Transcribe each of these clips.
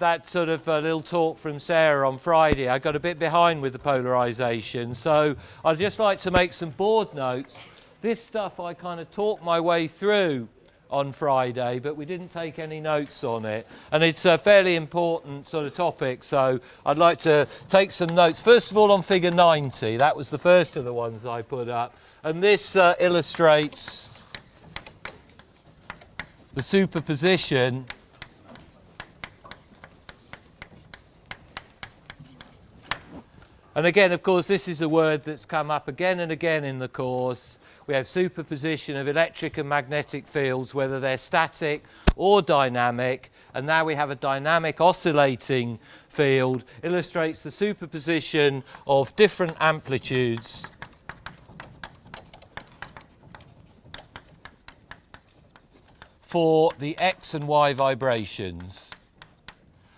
that sort of little talk from Sarah on Friday, I got a bit behind with the polarization, so I'd just like to make some board notes. This stuff I kind of talked my way through on Friday, but we didn't take any notes on it, and it's a fairly important sort of topic, so I'd like to take some notes. First of all, on figure 90, that was the first of the ones I put up, and this illustrates the superposition and again, of course, this is a word that's come up again and again in the course. We have superposition of electric and magnetic fields, whether they're static or dynamic, and now we have a dynamic oscillating field, illustrates the superposition of different amplitudes for the X and Y vibrations.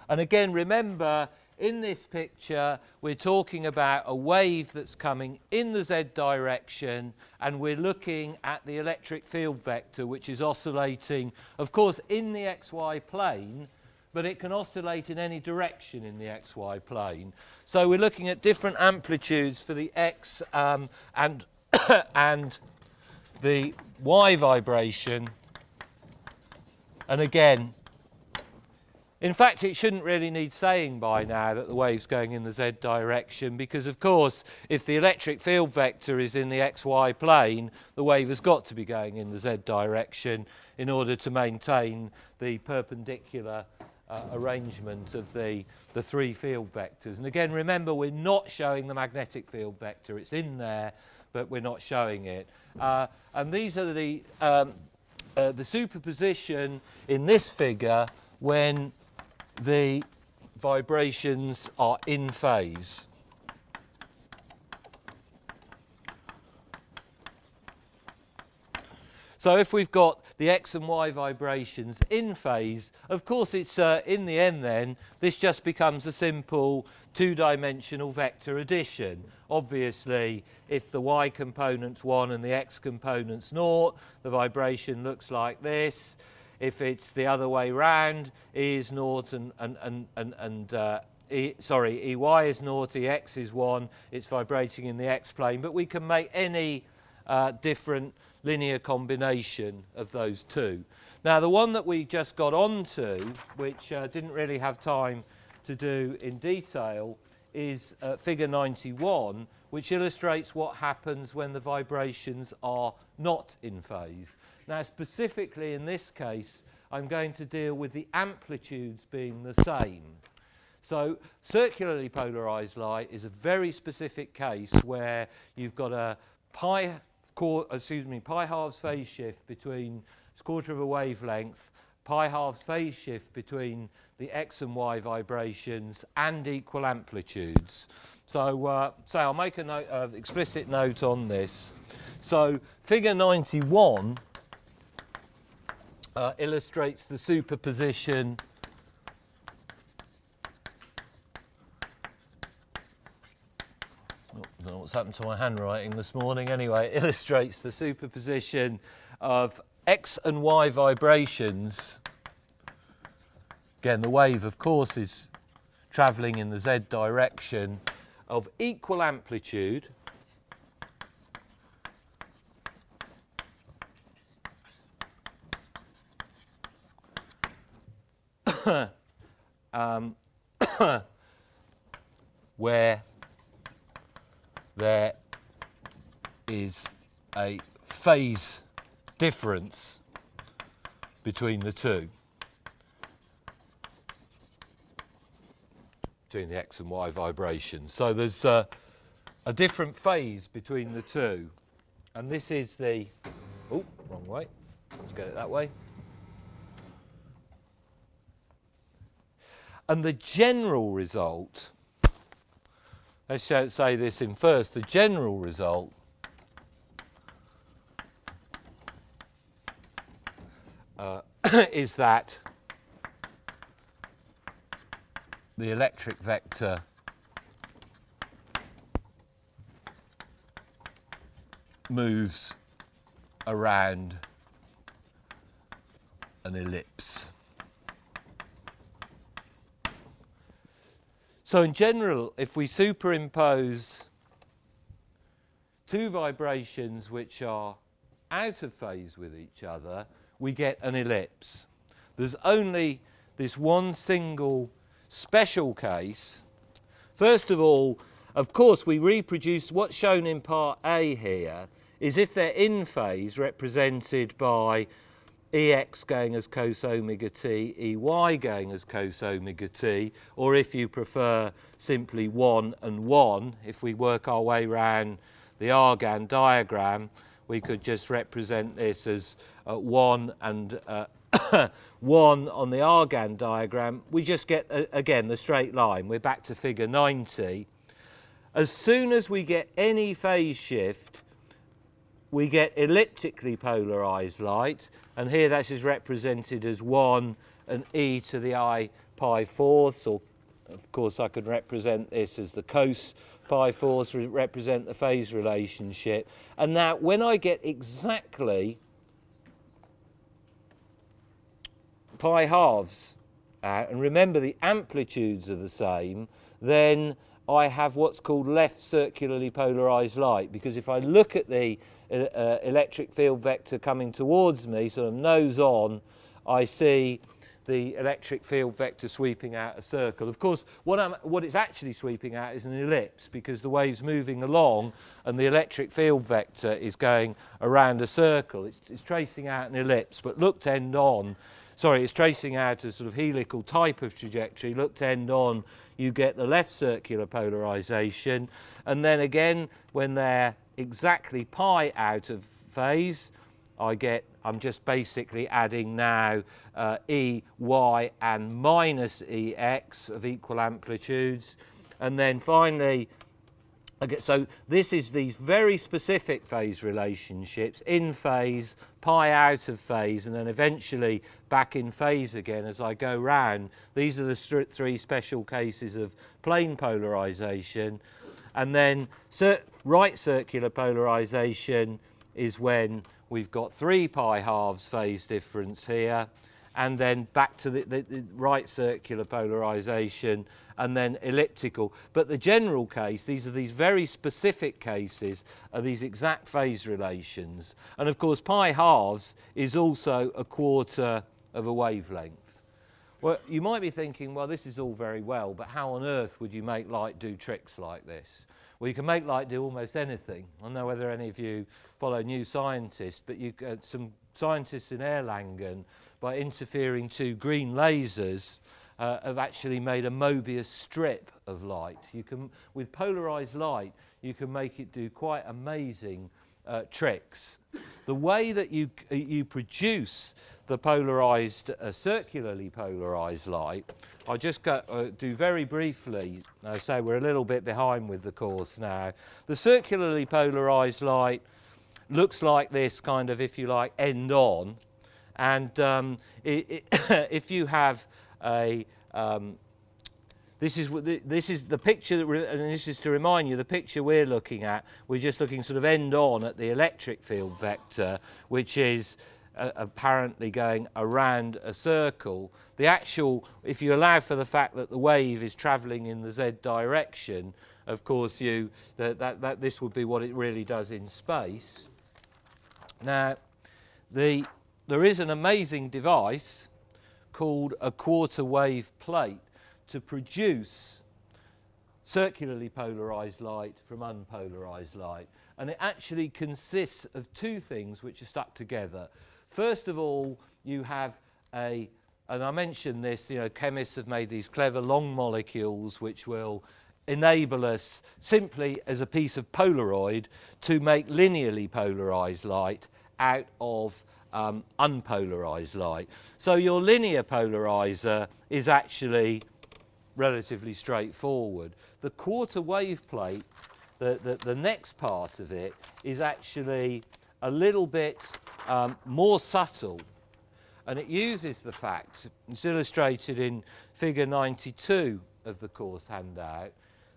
And again, remember, in this picture, we're talking about a wave that's coming in the Z direction, and we're looking at the electric field vector, which is oscillating, of course, in the XY plane, but it can oscillate in any direction in the XY plane. So we're looking at different amplitudes for the X and the Y vibration. And again, in fact, it shouldn't really need saying by now that the wave's going in the Z direction, because of course, if the electric field vector is in the XY plane, the wave has got to be going in the Z direction in order to maintain the perpendicular arrangement of the three field vectors. And again, remember, we're not showing the magnetic field vector. It's in there, but we're not showing it. And these are the superposition in this figure when the vibrations are in phase. So if we've got the X and Y vibrations in phase, of course it's in the end then, this just becomes a simple two-dimensional vector addition. Obviously, if the Y component's 1 and the X component's 0, the vibration looks like this. If it's the other way round, E is 0 EY is 0, EX is 1, it's vibrating in the X plane, but we can make any different linear combination of those two. Now, the one that we just got onto, which didn't really have time to do in detail, is figure 91, which illustrates what happens when the vibrations are not in phase. Now, specifically in this case, I'm going to deal with the amplitudes being the same. So circularly polarized light is a very specific case where you've got a pi halves phase shift between a quarter of a wavelength, pi halves phase shift between the X and Y vibrations, and equal amplitudes. So I'll make a explicit note on this. So figure 91 illustrates the superposition I don't know what's happened to my handwriting this morning. Anyway, it illustrates the superposition of X and Y vibrations. Again, the wave, of course, is travelling in the Z direction of equal amplitude. Where there is a phase difference between the two, between the X and Y vibrations. So there's a different phase between the two, and this is the, oh, wrong way, let's get it that way. And the general result, let's say this in first, the general result is that the electric vector moves around an ellipse. So in general, if we superimpose two vibrations which are out of phase with each other, we get an ellipse. There's only this one single special case. First of all, of course, we reproduce what's shown in part A here is if they're in phase, represented by EX going as cos omega t, EY going as cos omega t, or if you prefer simply 1 and 1, if we work our way around the Argand diagram, we could just represent this as 1 and 1 on the Argand diagram. We just get, again, the straight line. We're back to figure 90. As soon as we get any phase shift, we get elliptically polarized light, and here that is represented as 1 and e to the I pi fourths, or of course I could represent this as the cos pi fourths, represent the phase relationship. And now when I get exactly pi halves out, and remember the amplitudes are the same, then I have what's called left circularly polarized light, because if I look at the electric field vector coming towards me, sort of nose on, I see the electric field vector sweeping out a circle. Of course, what it's actually sweeping out is an ellipse, because the wave's moving along and the electric field vector is going around a circle. It's tracing out an ellipse, but looked end on, it's tracing out a sort of helical type of trajectory. Looked end on, you get the left circular polarization, and then again, when they're exactly pi out of phase, I'm just basically adding now E, Y and minus EX of equal amplitudes. And then finally, okay, so this is these very specific phase relationships, in phase, pi out of phase, and then eventually back in phase again as I go round. These are the three special cases of plane polarization. And then right circular polarization is when we've got 3 pi halves phase difference here, and then back to the right circular polarization, and then elliptical. But the general case, these are these very specific cases, are these exact phase relations. And of course, pi halves is also a quarter of a wavelength. Well, you might be thinking, well, this is all very well, but how on earth would you make light do tricks like this? Well, you can make light do almost anything. I don't know whether any of you follow New Scientist, but some scientists in Erlangen, by interfering 2 green lasers, have actually made a Mobius strip of light. With polarized light, you can make it do quite amazing tricks. The way that you produce the polarized, circularly polarized light, I'll just do very briefly. So we're a little bit behind with the course now. The circularly polarized light looks like this, kind of, if you like, end on. And if you have a this is the picture and this is to remind you, the picture we're looking at, we're just looking sort of end on at the electric field vector, which is apparently going around a circle. The actual, if you allow for the fact that the wave is travelling in the z direction, of course this would be what it really does in space. Now, there is an amazing device called a quarter wave plate to produce circularly polarized light from unpolarized light. And it actually consists of 2 things which are stuck together. First of all, you have and I mentioned this, chemists have made these clever long molecules which will enable us simply as a piece of Polaroid to make linearly polarized light out of unpolarized light. So your linear polarizer is actually relatively straightforward. The quarter wave plate, the next part of it, is actually a little bit more subtle, and it uses the fact, it's illustrated in figure 92 of the course handout,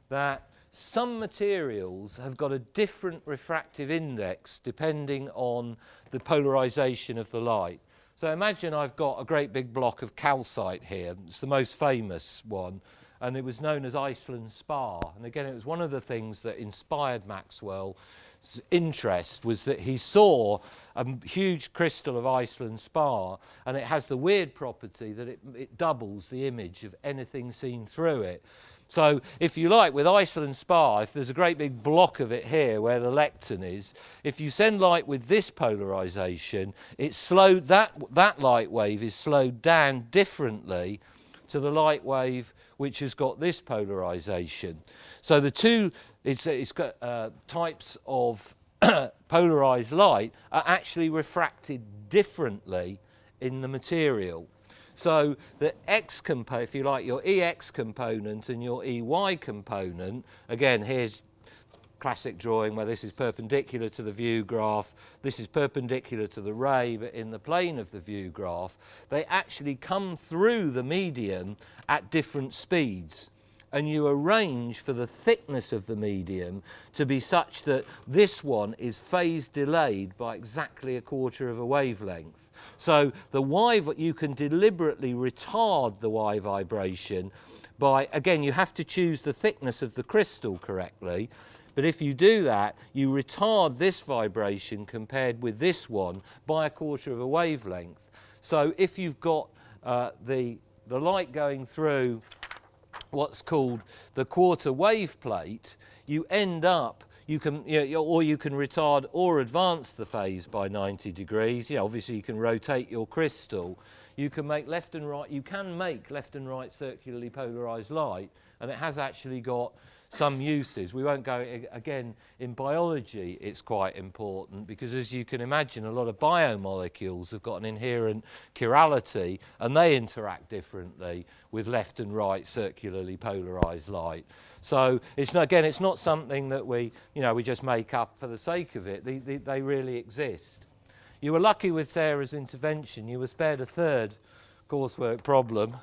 that some materials have got a different refractive index depending on the polarization of the light. So imagine I've got a great big block of calcite here. It's the most famous one. and it was known as Iceland spar. And again, it was one of the things that inspired Maxwell's interest, was that he saw a huge crystal of Iceland spar, and it has the weird property that it doubles the image of anything seen through it. So if you like, with Iceland spar, if there's a great big block of it here where the lectern is, if you send light with this polarization, it's slowed, that light wave is slowed down differently to the light wave which has got this polarization. So the two it's got types of polarized light are actually refracted differently in the material. So the X component, if you like, your EX component and your EY component, again, here's classic drawing where this is perpendicular to the view graph, this is perpendicular to the ray, but in the plane of the view graph, they actually come through the medium at different speeds. And you arrange for the thickness of the medium to be such that this one is phase delayed by exactly a quarter of a wavelength. So the Y, you can deliberately retard the Y vibration by, again, you have to choose the thickness of the crystal correctly, but if you do that, you retard this vibration compared with this one by a quarter of a wavelength. So if you've got the light going through what's called the quarter wave plate, you end up, or you can retard or advance the phase by 90 degrees. Obviously you can rotate your crystal. You can make left and right circularly polarized light, and it has actually got some uses. We won't go, again, in biology it's quite important, because as you can imagine, a lot of biomolecules have got an inherent chirality, and they interact differently with left and right circularly polarized light. So it's not something that we just make up for the sake of it. They really exist. You were lucky with Sarah's intervention. You were spared a third coursework problem.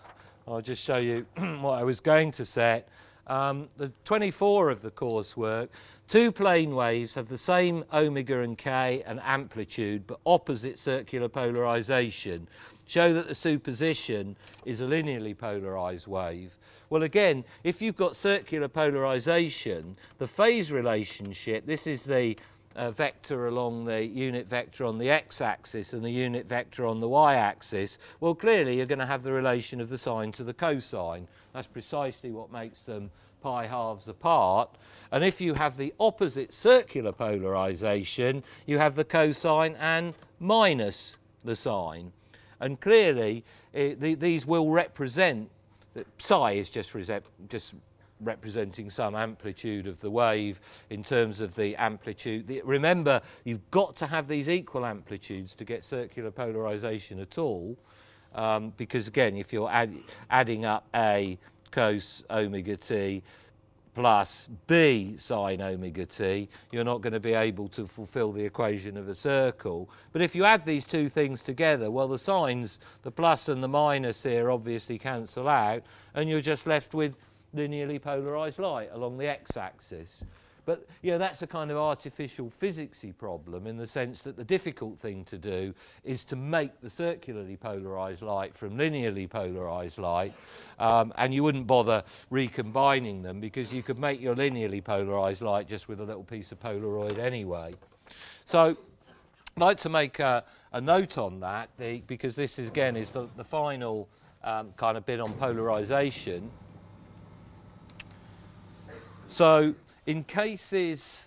I'll just show you what I was going to set. The 24 of the coursework, two plane waves have the same omega and k and amplitude, but opposite circular polarization. Show that the superposition is a linearly polarized wave. Well, again, if you've got circular polarization, the phase relationship, this is the vector along the unit vector on the x-axis and the unit vector on the y-axis, well, clearly you're going to have the relation of the sine to the cosine. That's precisely what makes them pi halves apart. And if you have the opposite circular polarization, you have the cosine and minus the sine. And clearly these will represent, psi is just representing some amplitude of the wave in terms of the amplitude. Remember, you've got to have these equal amplitudes to get circular polarization at all, because again, if you're adding up A cos omega t plus B sine omega t, you're not going to be able to fulfill the equation of a circle. But if you add these two things together, well, the signs, the plus and the minus here, obviously cancel out, and you're just left with linearly polarized light along the x-axis. But that's a kind of artificial physicsy problem, in the sense that the difficult thing to do is to make the circularly polarized light from linearly polarized light, and you wouldn't bother recombining them, because you could make your linearly polarized light just with a little piece of Polaroid anyway. So I'd like to make a note on that, because this is, again, is the final kind of bit on polarization. So in cases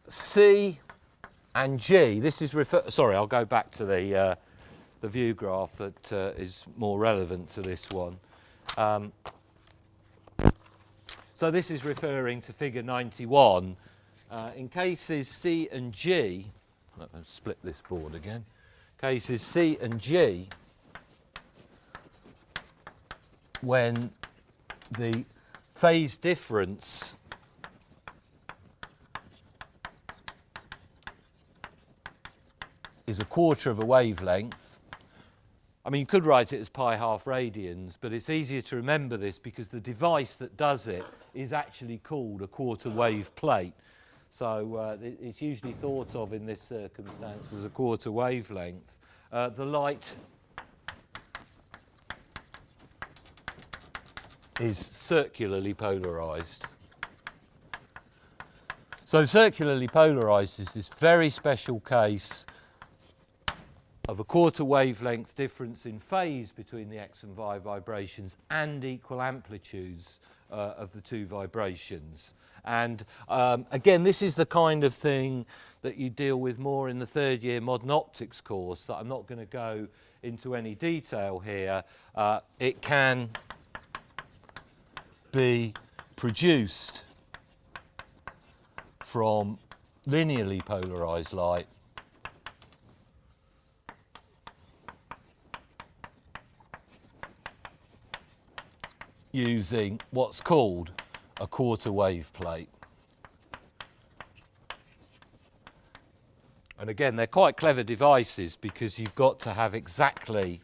C and G, this is sorry, I'll go back to the view graph that is more relevant to this one. So this is referring to figure 91. In cases C and G, let me split this board again. Cases C and G, when the phase difference is a quarter of a wavelength. I mean, you could write it as pi half radians, but it's easier to remember this because the device that does it is actually called a quarter wave plate. So it's usually thought of in this circumstance as a quarter wavelength. The light is circularly polarized. So circularly polarized is this very special case of a quarter wavelength difference in phase between the X and Y vibrations and equal amplitudes of the two vibrations. And again, this is the kind of thing that you deal with more in the third year modern optics course, that I'm not going to go into any detail here. It can be produced from linearly polarized light using what's called a quarter wave plate. And again, they're quite clever devices because you've got to have exactly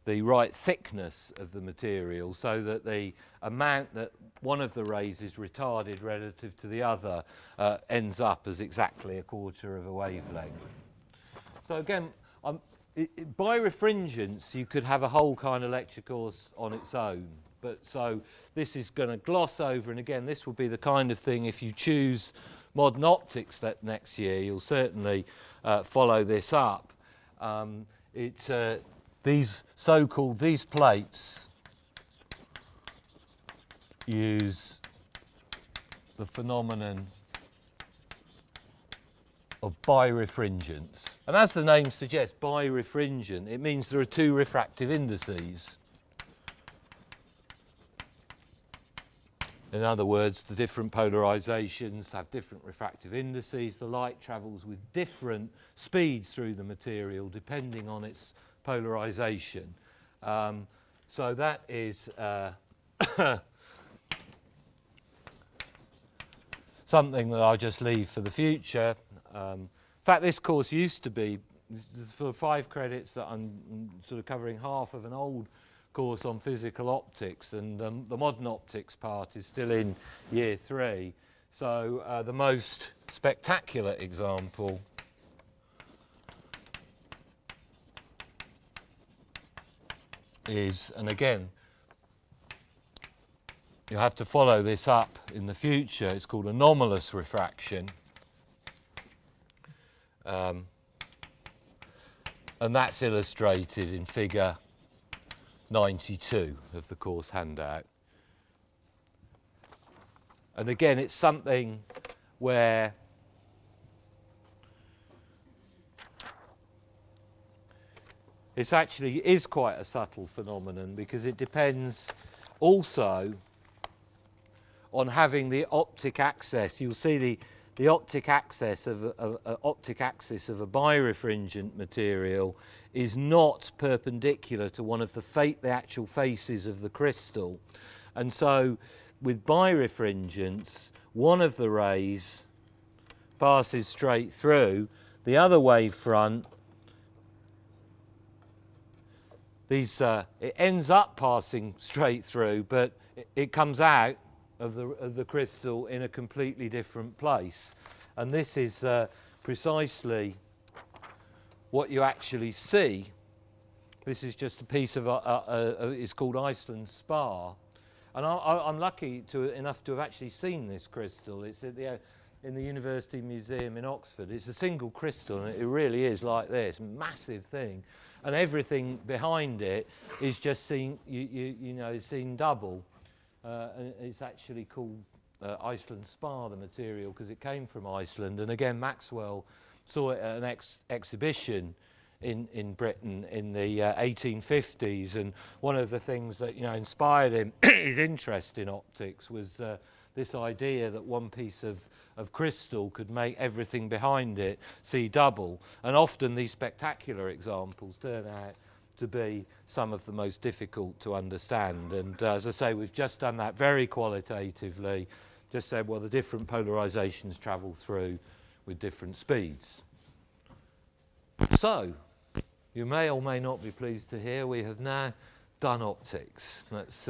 the right thickness of the material so that the amount that one of the rays is retarded relative to the other ends up as exactly a quarter of a wavelength. So again, birefringence, you could have a whole kind of lecture course on its own. But so this is going to gloss over, and again, this will be the kind of thing, if you choose modern optics next year, you'll certainly follow this up. It's these so-called, these plates use the phenomenon of birefringence. And as the name suggests, birefringent, it means there are two refractive indices. In other words, the different polarizations have different refractive indices. The light travels with different speeds through the material depending on its polarization. So that is something that I'll just leave for the future. In fact, this course used to be, for 5 credits, that I'm sort of covering half of an old course on physical optics, and the modern optics part is still in year 3. So the most spectacular example is, and again, you have to follow this up in the future, it's called anomalous refraction. And that's illustrated in figure 92 of the course handout. And again, it's something where it actually is quite a subtle phenomenon, because it depends also on having the optic axis. You'll see the optic axis of a birefringent material is not perpendicular to one of the actual faces of the crystal. And so with birefringence, one of the rays passes straight through, the other wavefront, it ends up passing straight through, but it comes out of the crystal in a completely different place. And this is precisely what you actually see. This is just a piece of it's called Iceland spar, and I'm lucky enough to have actually seen this crystal. It's at in the University Museum in Oxford. It's a single crystal, and it really is like this, massive thing, and everything behind it is just seen, you know, is seen double. And it's actually called Iceland spar, the material, because it came from Iceland. And again, Maxwell saw it at an exhibition in Britain in the 1850s, and one of the things that, you know, inspired him his interest in optics was this idea that one piece of crystal could make everything behind it see double. And often these spectacular examples turn out to be some of the most difficult to understand. And as I say, we've just done that very qualitatively, just said, well, the different polarizations travel through with different speeds. So, you may or may not be pleased to hear we have now done optics. That's,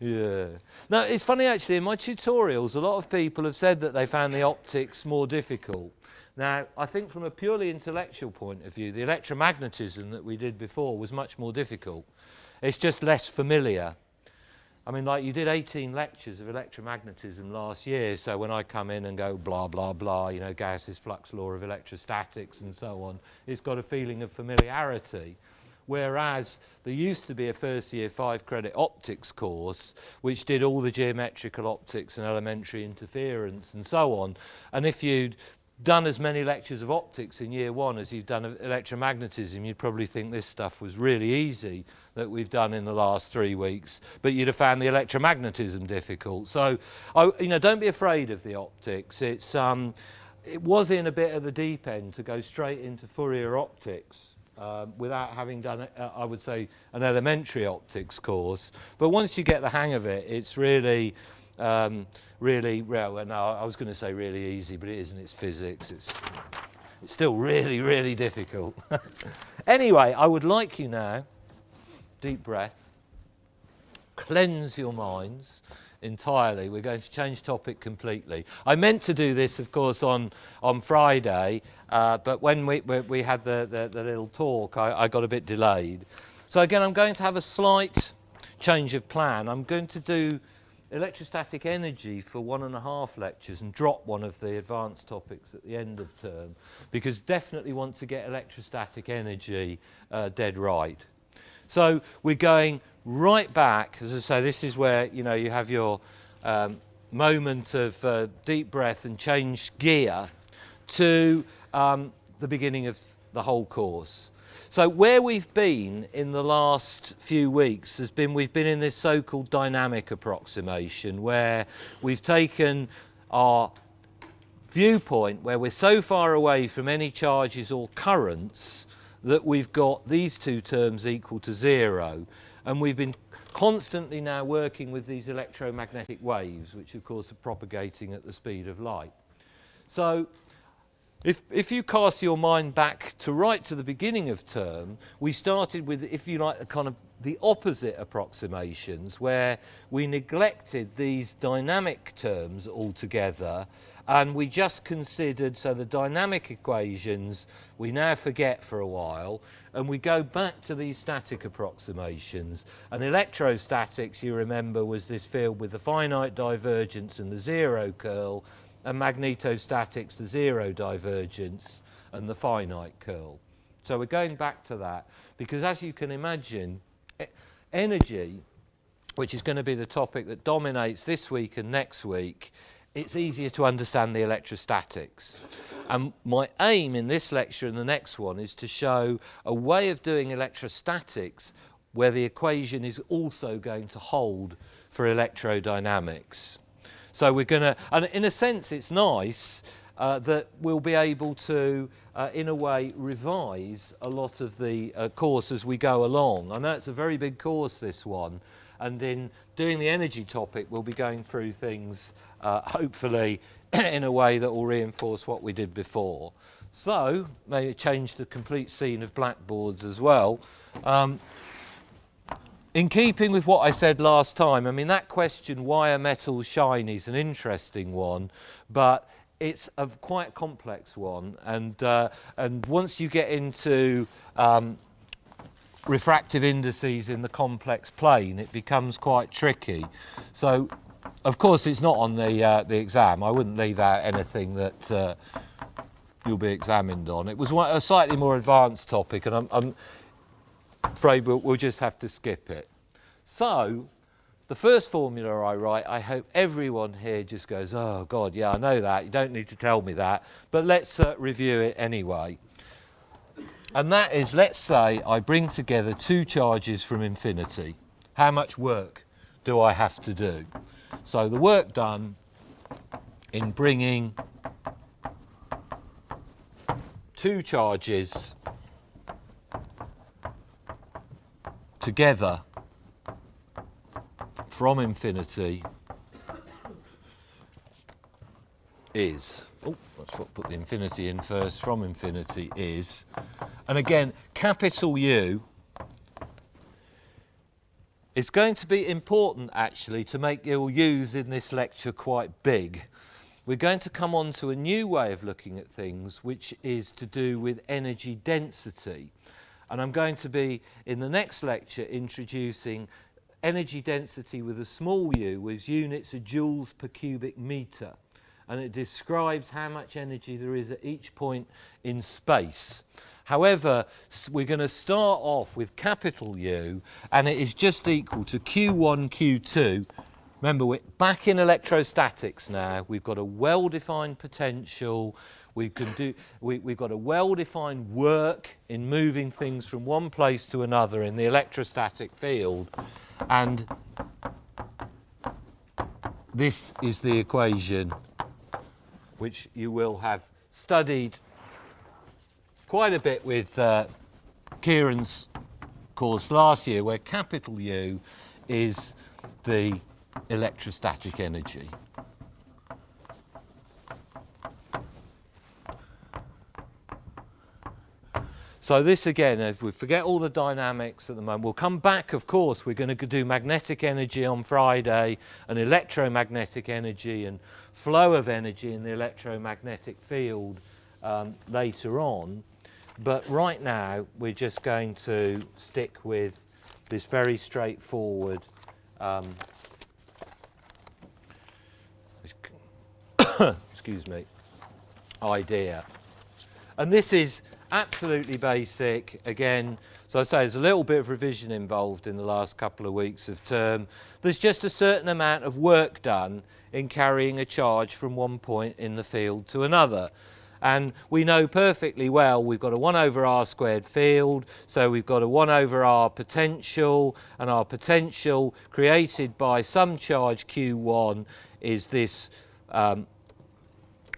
yeah. Now, it's funny actually, in my tutorials, a lot of people have said that they found the optics more difficult. Now, I think from a purely intellectual point of view, the electromagnetism that we did before was much more difficult. It's just less familiar. I mean, like you did 18 lectures of electromagnetism last year, so when I come in and go blah, blah, blah, you know, Gauss's flux law of electrostatics and so on, it's got a feeling of familiarity. Whereas there used to be a first year 5-credit optics course which did all the geometrical optics and elementary interference and so on. And if you'd done as many lectures of optics in year 1 as you've done of electromagnetism, you'd probably think this stuff was really easy that we've done in the last 3 weeks, but you'd have found the electromagnetism difficult. So, you know, don't be afraid of the optics. It was in a bit of the deep end to go straight into Fourier optics. Without having done, I would say, an elementary optics course. But once you get the hang of it, it's really, well, no, I was going to say really easy, but it isn't. It's physics. It's still really, really difficult. Anyway, I would like you now, deep breath, cleanse your minds entirely. We're going to change topic completely. I meant to do this, of course, on Friday, but when we had the little talk, I got a bit delayed. So again, I'm going to have a slight change of plan. I'm going to do electrostatic energy for 1.5 lectures and drop one of the advanced topics at the end of term, because definitely want to get electrostatic energy dead right. So we're going right back. As I say, this is where, you know, you have your moment of deep breath and change gear to the beginning of the whole course. So where we've been in the last few weeks has been, we've been in this so-called dynamic approximation, where we've taken our viewpoint where we're so far away from any charges or currents that we've got these two terms equal to 0, and we've been constantly now working with these electromagnetic waves, which of course are propagating at the speed of light. So if you cast your mind back to right to the beginning of term, we started with, if you like, a kind of the opposite approximations, where we neglected these dynamic terms altogether, and we just considered, so the dynamic equations we now forget for a while, and we go back to these static approximations. And electrostatics, you remember, was this field with the finite divergence and the 0 curl, and magnetostatics, the 0 divergence and the finite curl. So we're going back to that, because as you can imagine, energy, which is going to be the topic that dominates this week and next week, it's easier to understand the electrostatics. And my aim in this lecture and the next one is to show a way of doing electrostatics where the equation is also going to hold for electrodynamics. So we're going to, and in a sense it's nice that we'll be able to, in a way, revise a lot of the course as we go along. I know it's a very big course, this one, and in doing the energy topic we'll be going through things hopefully in a way that will reinforce what we did before. So, maybe change the complete scene of blackboards as well. In keeping with what I said last time, I mean, that question, why are metals shiny, is an interesting one, but it's a quite complex one, and once you get into refractive indices in the complex plane, it becomes quite tricky. So, of course, it's not on the exam. I wouldn't leave out anything that you'll be examined on. It was a slightly more advanced topic, and I'm afraid we'll just have to skip it. So, the first formula I write, I hope everyone here just goes, oh God, yeah, I know that, you don't need to tell me that, but let's review it anyway. And that is, let's say I bring together two charges from infinity. How much work do I have to do? So the work done in bringing two charges together from infinity is, let's put the infinity in first, from infinity is, and again, capital U is going to be important actually to make your U's in this lecture quite big. We're going to come on to a new way of looking at things, which is to do with energy density. And I'm going to be, in the next lecture, introducing energy density with a small u was units of joules per cubic metre, and it describes how much energy there is at each point in space. However, we're going to start off with capital U, and it is just equal to Q1, Q2. Remember, we're back in electrostatics now. We've got a well-defined potential. We've got a well-defined work in moving things from one place to another in the electrostatic field. And this is the equation which you will have studied quite a bit with Kieran's course last year, where capital U is the electrostatic energy. So this again, if we forget all the dynamics at the moment, we'll come back, of course, we're going to do magnetic energy on Friday and electromagnetic energy and flow of energy in the electromagnetic field later on. But right now, we're just going to stick with this very straightforward excuse me, idea. And this is absolutely basic. Again, so I say there's a little bit of revision involved in the last couple of weeks of term. There's just a certain amount of work done in carrying a charge from one point in the field to another. And we know perfectly well we've got a 1 over r squared field, so we've got a 1 over r potential, and our potential created by some charge Q1 is this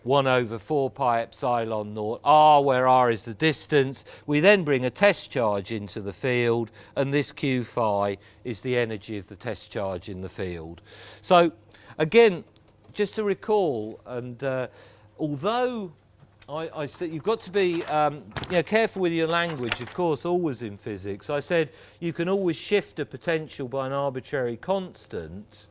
1 over 4 pi epsilon naught r, where r is the distance. We then bring a test charge into the field, and this q phi is the energy of the test charge in the field. So again, just to recall, and although I said you've got to be careful with your language, of course, always in physics. I said you can always shift a potential by an arbitrary constant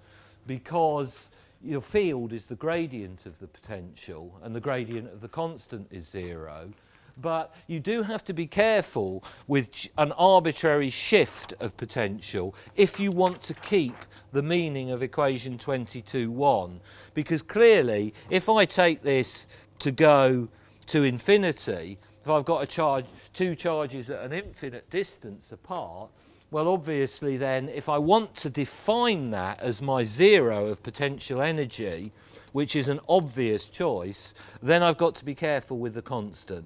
because your field is the gradient of the potential and the gradient of the constant is 0. But you do have to be careful with an arbitrary shift of potential if you want to keep the meaning of equation 22(1. Because clearly, if I take this to go to infinity, if I've got a charge, two charges at an infinite distance apart, well, obviously then, if I want to define that as my 0 of potential energy, which is an obvious choice, then I've got to be careful with the constant.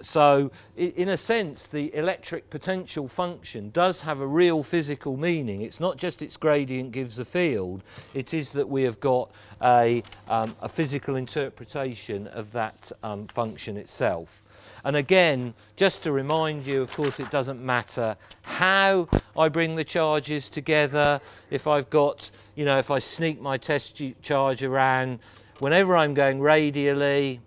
So, in a sense, the electric potential function does have a real physical meaning. It's not just its gradient gives the field, it is that we have got a physical interpretation of that function itself. And again, just to remind you, of course, it doesn't matter how I bring the charges together. If I've got, if I sneak my test charge around, whenever I'm going radially,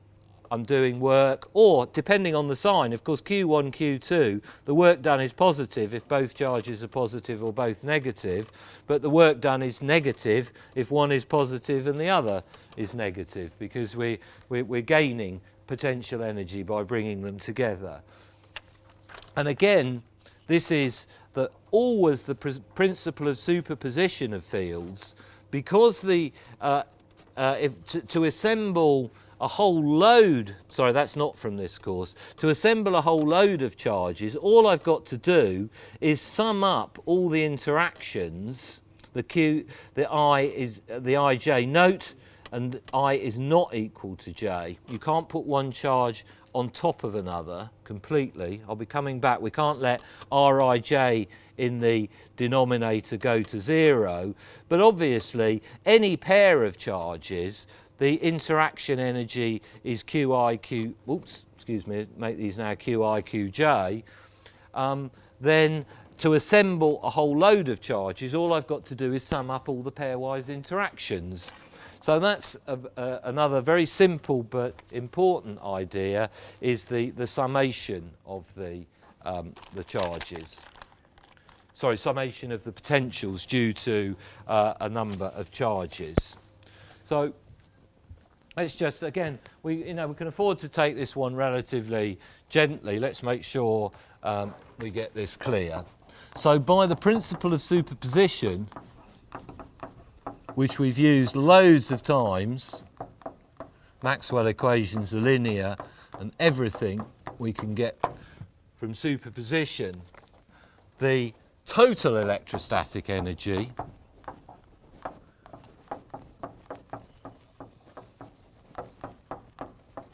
I'm doing work, or depending on the sign, of course, Q1, Q2, the work done is positive if both charges are positive or both negative, but the work done is negative if one is positive and the other is negative, because we're gaining potential energy by bringing them together. And again, this is always the principle of superposition of fields, because to assemble a whole load, sorry, that's not from this course, to assemble a whole load of charges, all I've got to do is sum up all the interactions, the ij. Note, and I is not equal to j. You can't put one charge on top of another completely. I'll be coming back. We can't let rij in the denominator go to 0. But obviously, any pair of charges, the interaction energy is qi, make these now qi, qj. Then to assemble a whole load of charges, all I've got to do is sum up all the pairwise interactions. So that's another very simple but important idea, is the summation of the charges. Sorry, summation of the potentials due to a number of charges. So let's just, again, we can afford to take this one relatively gently. Let's make sure we get this clear. So by the principle of superposition, which we've used loads of times, Maxwell equations are linear, and everything we can get from superposition, the total electrostatic energy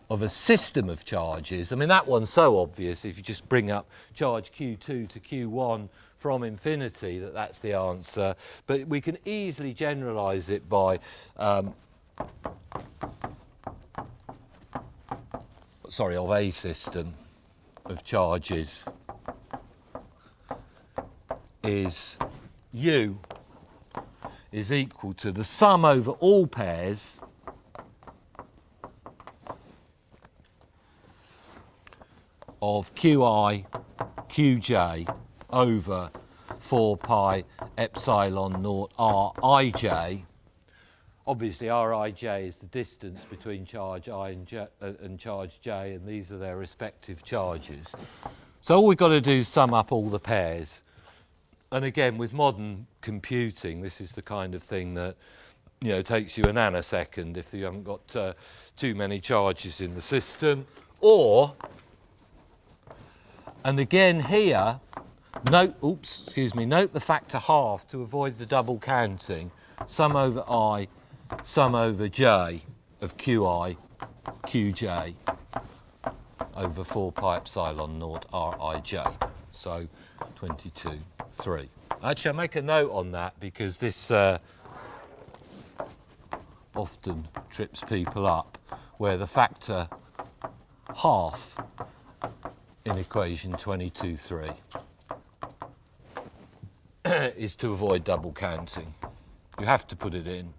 of a system of charges, I mean that one's so obvious if you just bring up charge Q2 to Q1 from infinity that's the answer, but we can easily generalise it by of a system of charges is U is equal to the sum over all pairs of Qi, Qj over 4 pi epsilon naught Rij. Obviously Rij is the distance between charge I and charge J, and these are their respective charges. So all we've got to do is sum up all the pairs. And again, with modern computing, this is the kind of thing that takes you a nanosecond if you haven't got too many charges in the system. And again here, note the factor half to avoid the double counting. Sum over I, sum over j of Qi, Qj over 4 pi epsilon naught Rij. So 22.3. Actually, I'll make a note on that because this often trips people up, where the factor half in equation 22.3 is to avoid double counting. You have to put it in.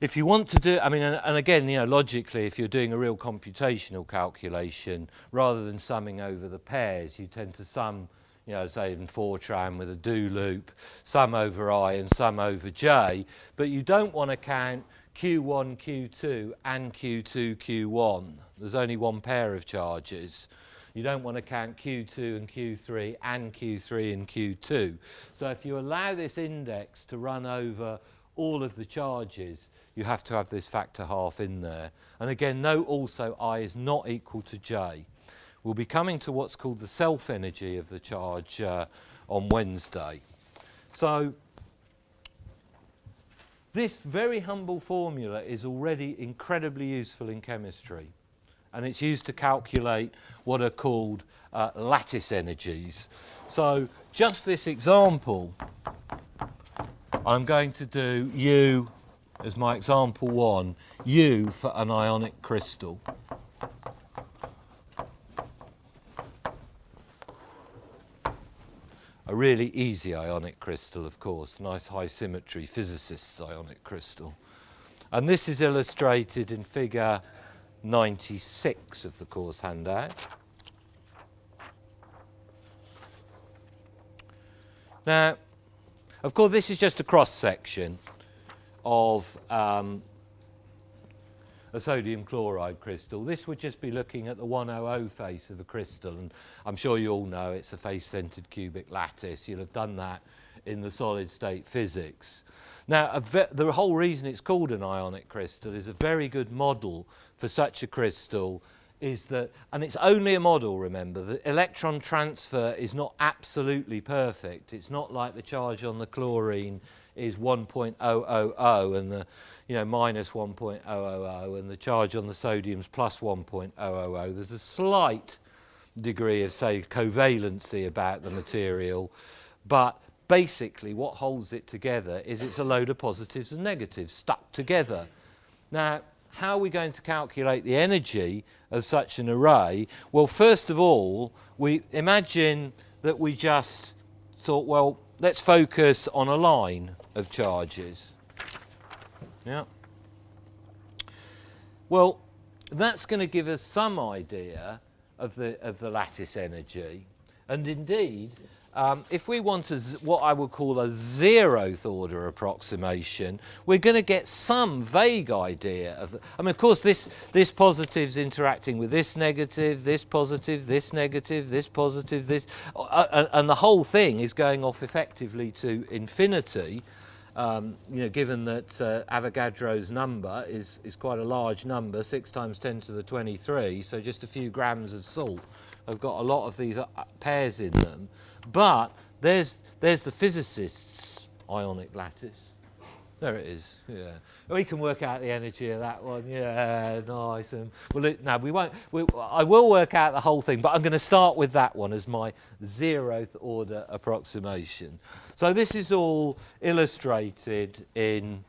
If you want to do, and again, logically, if you're doing a real computational calculation, rather than summing over the pairs, you tend to sum, say in Fortran with a do loop, sum over I and sum over j, but you don't want to count Q1, Q2 and Q2, Q1. There's only one pair of charges. You don't want to count Q2 and Q3 and Q3 and Q2. So if you allow this index to run over all of the charges, you have to have this factor half in there. And again, note also I is not equal to j. We'll be coming to what's called the self-energy of the charge on Wednesday. So this very humble formula is already incredibly useful in chemistry, and it's used to calculate what are called lattice energies. So just this example, I'm going to do U as my example 1, U for an ionic crystal. A really easy ionic crystal, of course, nice high symmetry, physicist's ionic crystal. And this is illustrated in figure 96 of the course handout. Now, of course, this is just a cross-section of a sodium chloride crystal. This would just be looking at the 100 face of a crystal, and I'm sure you all know it's a face-centered cubic lattice. You'll have done that in the solid state physics. Now, the whole reason it's called an ionic crystal is a very good model for such a crystal is that, and it's only a model, remember, the electron transfer is not absolutely perfect. It's not like the charge on the chlorine is 1.000 and the minus 1.000 and the charge on the sodium is plus 1.000. There's a slight degree of, say, covalency about the material, but basically what holds it together is it's a load of positives and negatives stuck together. Now, how are we going to calculate the energy of such an array? Well, first of all, we imagine that we just thought, well, let's focus on a line of charges. Yeah. Well, that's going to give us some idea of the lattice energy, and indeed, if we want what I would call a 0th order approximation, we're going to get some vague idea of I mean, of course, this positive's interacting with this negative, this positive, this negative, this positive, this, and the whole thing is going off effectively to infinity. Given that Avogadro's number is quite a large number, 6 times 10 to the 23, so just a few grams of salt have got a lot of these pairs in them. But there's the physicist's ionic lattice. There it is. Yeah, we can work out the energy of that one. Yeah, nice. No, we won't. I will work out the whole thing, but I'm going to start with that one as my 0th order approximation. So this is all illustrated in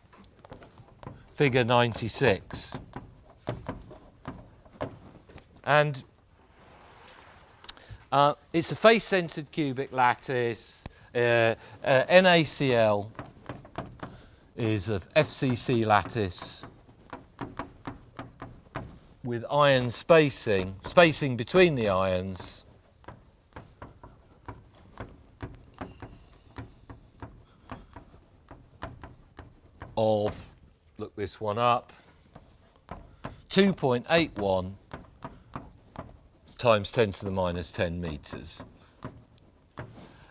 figure 96, and it's a face-centered cubic lattice. NaCl is of FCC lattice with ion spacing between the ions of, look this one up, 2.81 times 10 to the minus 10 meters.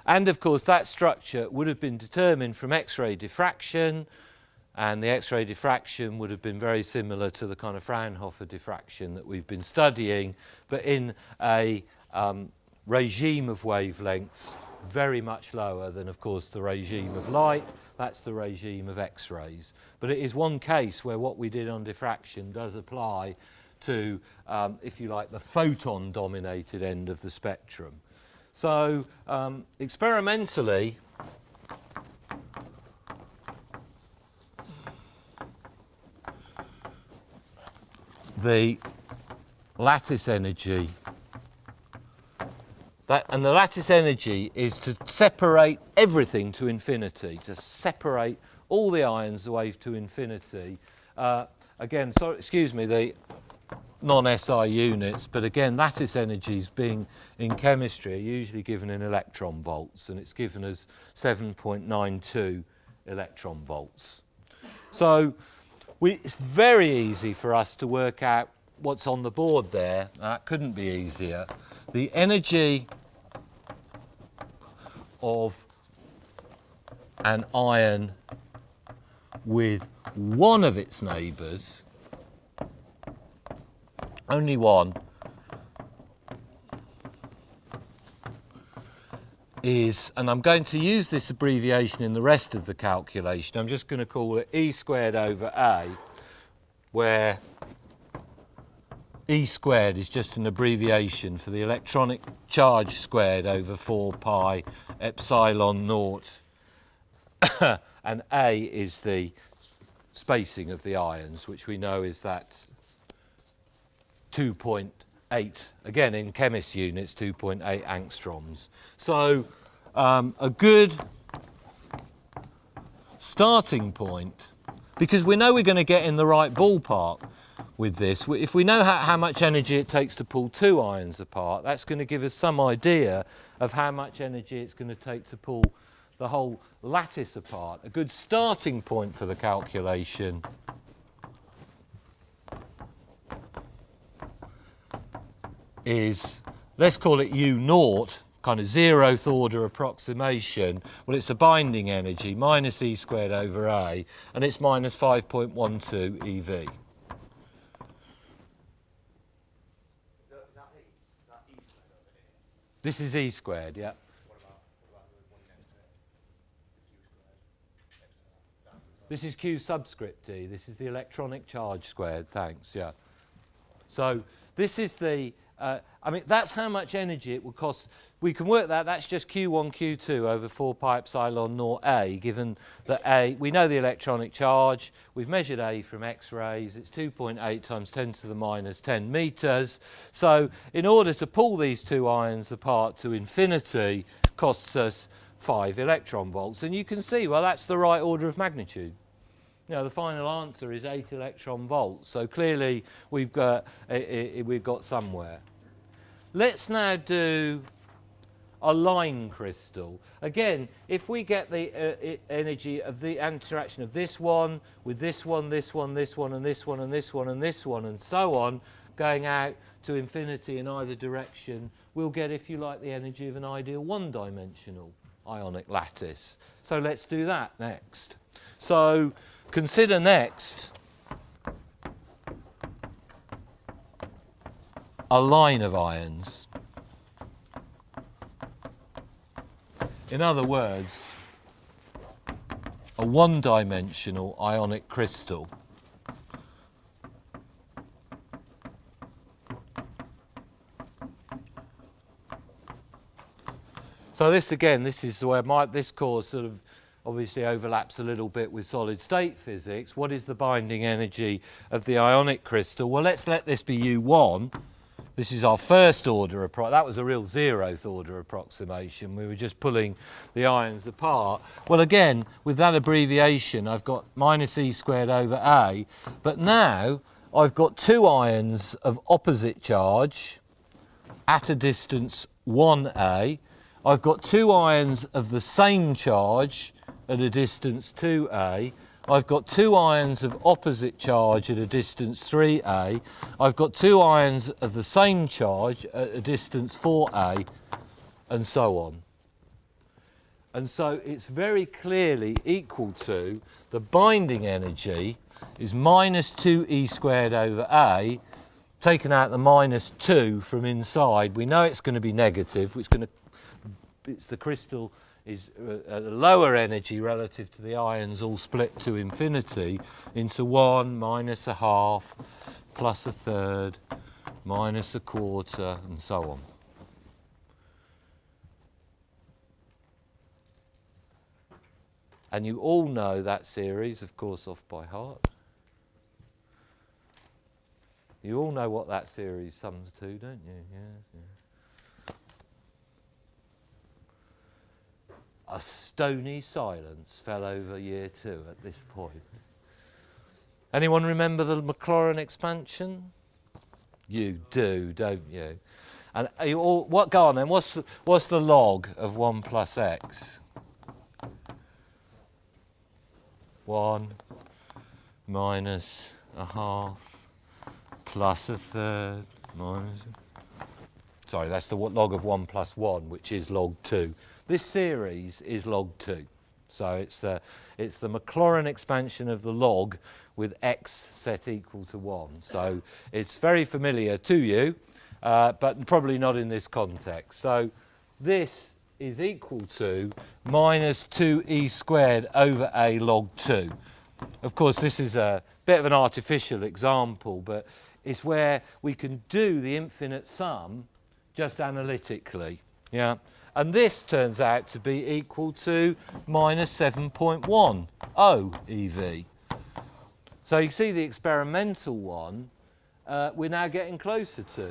And of course that structure would have been determined from X-ray diffraction, and the X-ray diffraction would have been very similar to the kind of Fraunhofer diffraction that we've been studying, but in a regime of wavelengths very much lower than, of course, the regime of light. That's the regime of X-rays. But it is one case where what we did on diffraction does apply to, if you like, the photon-dominated end of the spectrum. So experimentally, the lattice energy, and the lattice energy is to separate everything to infinity, to separate all the ions away to infinity. Again, sorry, excuse me, the non-SI units, but again, lattice energies being in chemistry are usually given in electron volts, and it's given as 7.92 electron volts. So it's very easy for us to work out what's on the board there. That couldn't be easier. The energy of an ion with one of its neighbours, only one, is, and I'm going to use this abbreviation in the rest of the calculation, I'm just going to call it E squared over A, where E squared is just an abbreviation for the electronic charge squared over 4 pi epsilon naught, and A is the spacing of the ions, which we know is that 2.8, again in chemist units, 2.8 angstroms. So a good starting point, because we know we're going to get in the right ballpark with this. If we know how much energy it takes to pull 2 ions apart, that's going to give us some idea of how much energy it's going to take to pull the whole lattice apart. A good starting point for the calculation is, let's call it U naught, kind of 0th order approximation. Well, it's a binding energy, minus E squared over A, and it's minus 5.12 EV. This is E squared, yeah. What about the one next to it? Q squared. This is Q subscript D. This is the electronic charge squared, thanks, yeah. So this is the, I mean, that's how much energy it would cost. We can work that, that's just Q1, Q2 over 4 pi epsilon naught A, given that A, we know the electronic charge, we've measured A from X-rays, it's 2.8 times 10 to the minus 10 meters. So in order to pull these 2 ions apart to infinity, costs us 5 electron volts. And you can see, well, that's the right order of magnitude. You know, the final answer is 8 electron volts. So clearly we've got somewhere. Let's now do a line crystal. Again, if we get the energy of the interaction of this one with this one, this one, this one, and this one, and this one, and this one, and so on, going out to infinity in either direction, we'll get, if you like, the energy of an ideal one-dimensional ionic lattice. So let's do that next. So consider next a line of ions. In other words, a one-dimensional ionic crystal. So this again, this is where this course sort of obviously overlaps a little bit with solid state physics. What is the binding energy of the ionic crystal? Well, let's let this be U1. This is our first order that was a real zeroth order approximation. We were just pulling the ions apart. Well, again, with that abbreviation, I've got minus E squared over A, but now I've got two ions of opposite charge at a distance 1A. I've got two ions of the same charge at a distance 2A. I've got two ions of opposite charge at a distance 3A. I've got two ions of the same charge at a distance 4A, and so on. And so it's very clearly equal to the binding energy is minus 2E squared over A, taken out the minus 2 from inside. We know it's going to be negative. The crystal is at a lower energy relative to the ions all split to infinity into 1 minus a half plus a third minus a quarter and so on. And you all know that series, of course, off by heart. You all know what that series sums to, don't you? Yeah. A stony silence fell over year 2 at this point. Anyone remember the Maclaurin expansion? You do, don't you? And you all, go on then, what's the log of 1 plus x? 1 minus a half plus a third minus... Sorry, that's the log of 1 plus 1, which is log 2. This series is log 2. So it's the Maclaurin expansion of the log with x set equal to 1. So it's very familiar to you, but probably not in this context. So this is equal to minus 2e squared over a log 2. Of course, this is a bit of an artificial example, but it's where we can do the infinite sum just analytically. Yeah. And this turns out to be equal to minus 7.10 eV. So you see the experimental one, we're now getting closer to.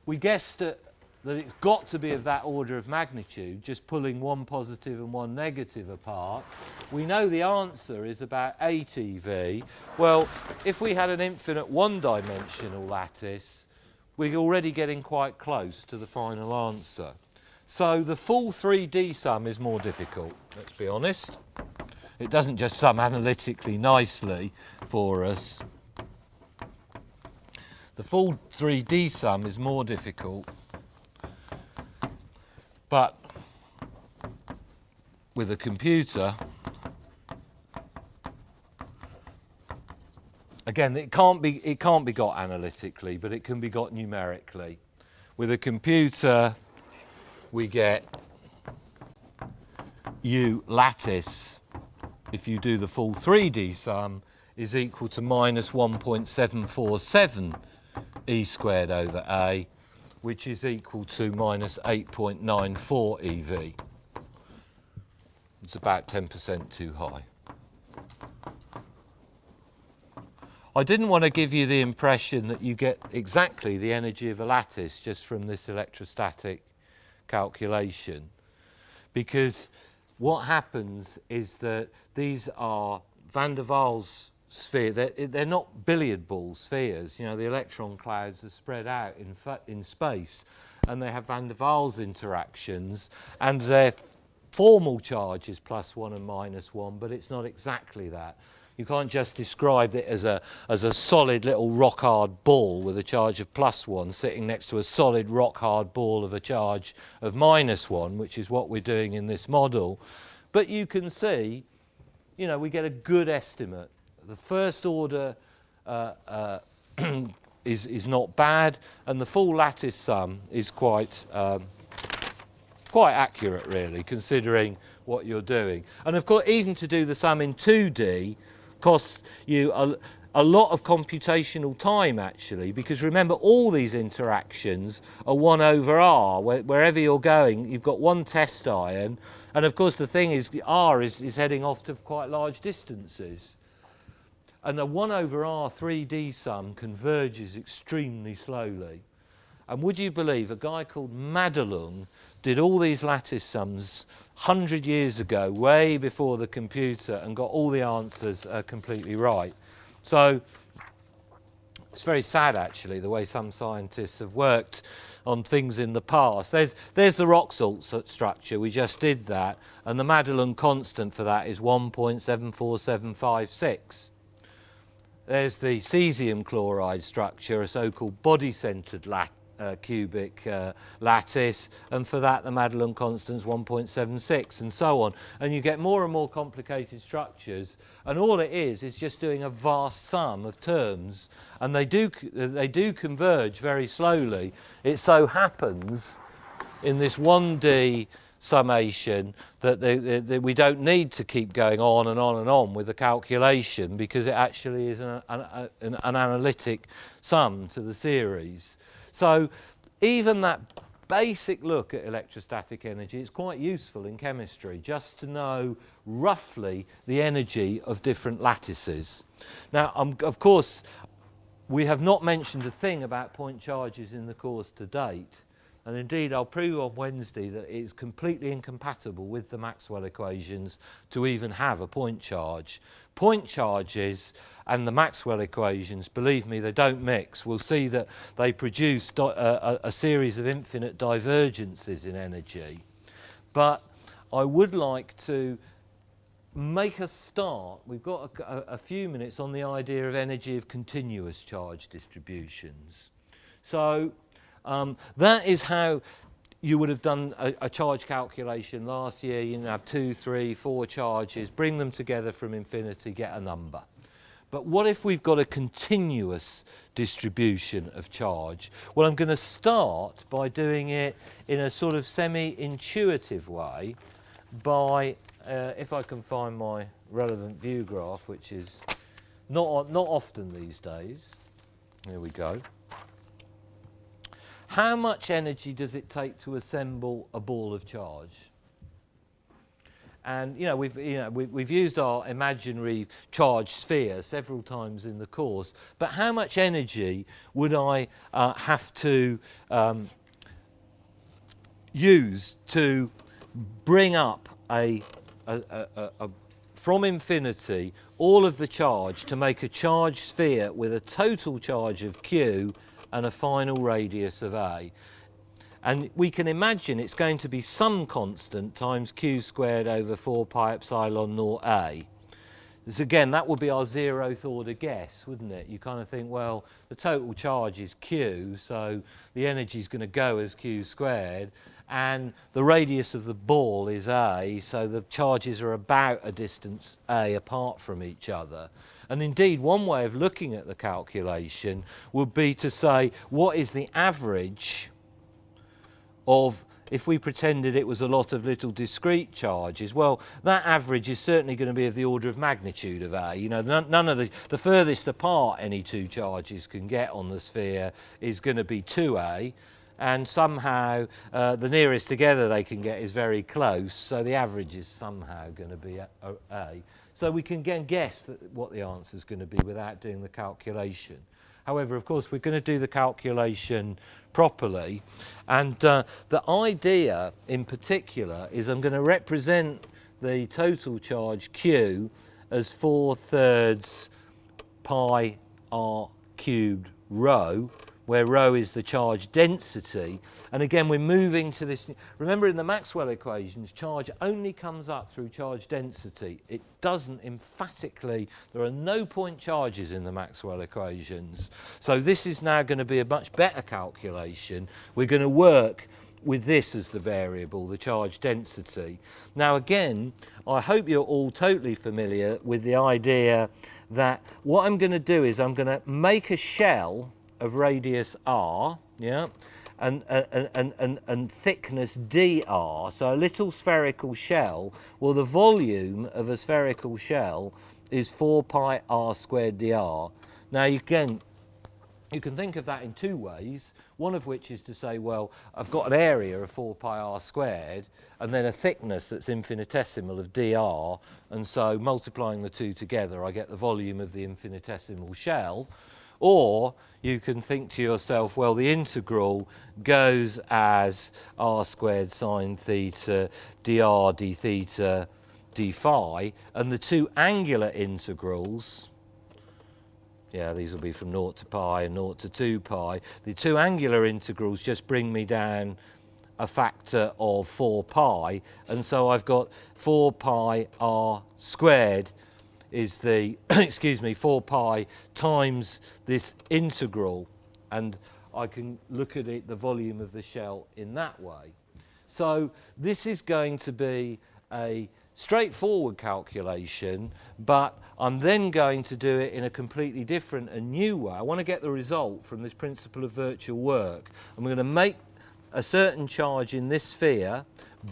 We guessed that it's got to be of that order of magnitude, just pulling one positive and one negative apart. We know the answer is about 8 eV. Well, if we had an infinite one-dimensional lattice, we're already getting quite close to the final answer. So the full 3D sum is more difficult, let's be honest. It doesn't just sum analytically nicely for us. The full 3D sum is more difficult, but with a computer, again, it can't be got analytically, but it can be got numerically. With a computer, we get U lattice, if you do the full 3D sum, is equal to minus 1.747 E squared over A, which is equal to minus 8.94 EV. It's about 10% too high. I didn't want to give you the impression that you get exactly the energy of a lattice just from this electrostatic calculation, because what happens is that these are van der Waals sphere. They're not billiard ball spheres. You know, the electron clouds are spread out in space, and they have van der Waals interactions, and their formal charge is +1 and -1, but it's not exactly that. You can't just describe it as a solid little rock-hard ball with a charge of +1 sitting next to a solid rock-hard ball of a charge of -1, which is what we're doing in this model. But you can see, you know, we get a good estimate. The first order is not bad, and the full lattice sum is quite accurate, really, considering what you're doing. And of course, even to do the sum in 2D costs you a lot of computational time, actually, because remember, all these interactions are 1 over r. Wherever you're going, you've got one test ion, and of course the thing is, r is heading off to quite large distances. And a 1 over r 3D sum converges extremely slowly. And would you believe a guy called Madelung did all these lattice sums 100 years ago, way before the computer, and got all the answers completely right. So it's very sad, actually, the way some scientists have worked on things in the past. There's the rock salt structure, we just did that, and the Madelung constant for that is 1.74756. There's the cesium chloride structure, a so-called body-centered cubic lattice, and for that the Madelung constant is 1.76, and so on. And you get more and more complicated structures, and all it is just doing a vast sum of terms, and they do converge very slowly. It so happens in this 1D summation that we don't need to keep going on and on and on with the calculation, because it actually is an analytic sum to the series. So even that basic look at electrostatic energy is quite useful in chemistry, just to know roughly the energy of different lattices. Now, of course, we have not mentioned a thing about point charges in the course to date. And indeed, I'll prove on Wednesday that it is completely incompatible with the Maxwell equations to even have a point charge. Point charges and the Maxwell equations, believe me, they don't mix. We'll see that they produce a series of infinite divergences in energy. But I would like to make a start. We've got a few minutes on the idea of energy of continuous charge distributions. So that is how you would have done a charge calculation last year. You have 2, 3, 4 charges, bring them together from infinity, get a number. But what if we've got a continuous distribution of charge? Well, I'm going to start by doing it in a sort of semi-intuitive way by, if I can find my relevant view graph, which is not often these days. Here we go. How much energy does it take to assemble a ball of charge? And we've used our imaginary charge sphere several times in the course, but how much energy would I have to use to bring up from infinity all of the charge to make a charge sphere with a total charge of Q and a final radius of A? And we can imagine it's going to be some constant times Q squared over 4 pi epsilon naught A. So again, that would be our 0th order guess, wouldn't it? You kind of think, well, the total charge is Q, so the energy is going to go as Q squared, and the radius of the ball is A, so the charges are about a distance A apart from each other. And indeed, one way of looking at the calculation would be to say, what is the average of, if we pretended it was a lot of little discrete charges? Well, that average is certainly going to be of the order of magnitude of A. You know, none of the furthest apart any two charges can get on the sphere is going to be 2A, and somehow the nearest together they can get is very close, so the average is somehow going to be A. So we can guess what the answer is going to be without doing the calculation. However, of course, we're going to do the calculation properly, and the idea in particular is I'm going to represent the total charge Q as 4/3 pi r cubed rho, where rho is the charge density. And again, we're moving to this. Remember, in the Maxwell equations, charge only comes up through charge density. It doesn't emphatically, there are no point charges in the Maxwell equations. So this is now going to be a much better calculation. We're going to work with this as the variable, the charge density. Now again, I hope you're all totally familiar with the idea that what I'm going to do is I'm going to make a shell of radius r, yeah, and thickness dr, so a little spherical shell. Well, the volume of a spherical shell is 4 pi r squared dr. Now again, you can think of that in two ways, one of which is to say, well, I've got an area of 4 pi r squared and then a thickness that's infinitesimal of dr, and so multiplying the two together I get the volume of the infinitesimal shell. Or you can think to yourself, well, the integral goes as r squared sine theta dr d theta d phi, and the two angular integrals, yeah, these will be from 0 to pi and 0 to 2 pi. The two angular integrals just bring me down a factor of 4 pi, and so I've got 4 pi r squared is the, excuse me, 4 pi times this integral, and I can look at it, the volume of the shell, in that way. So this is going to be a straightforward calculation, but I'm then going to do it in a completely different and new way. I want to get the result from this principle of virtual work. I'm going to make a certain charge in this sphere,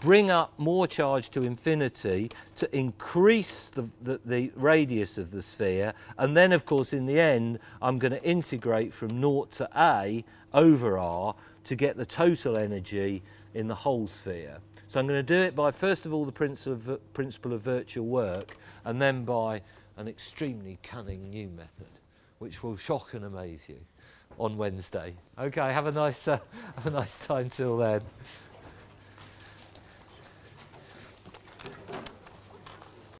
bring up more charge to infinity to increase the radius of the sphere, and then of course in the end I'm going to integrate from 0 to a over r to get the total energy in the whole sphere. So I'm going to do it by, first of all, the principle of virtual work, and then by an extremely cunning new method, which will shock and amaze you on Wednesday. Okay, have a nice time till then.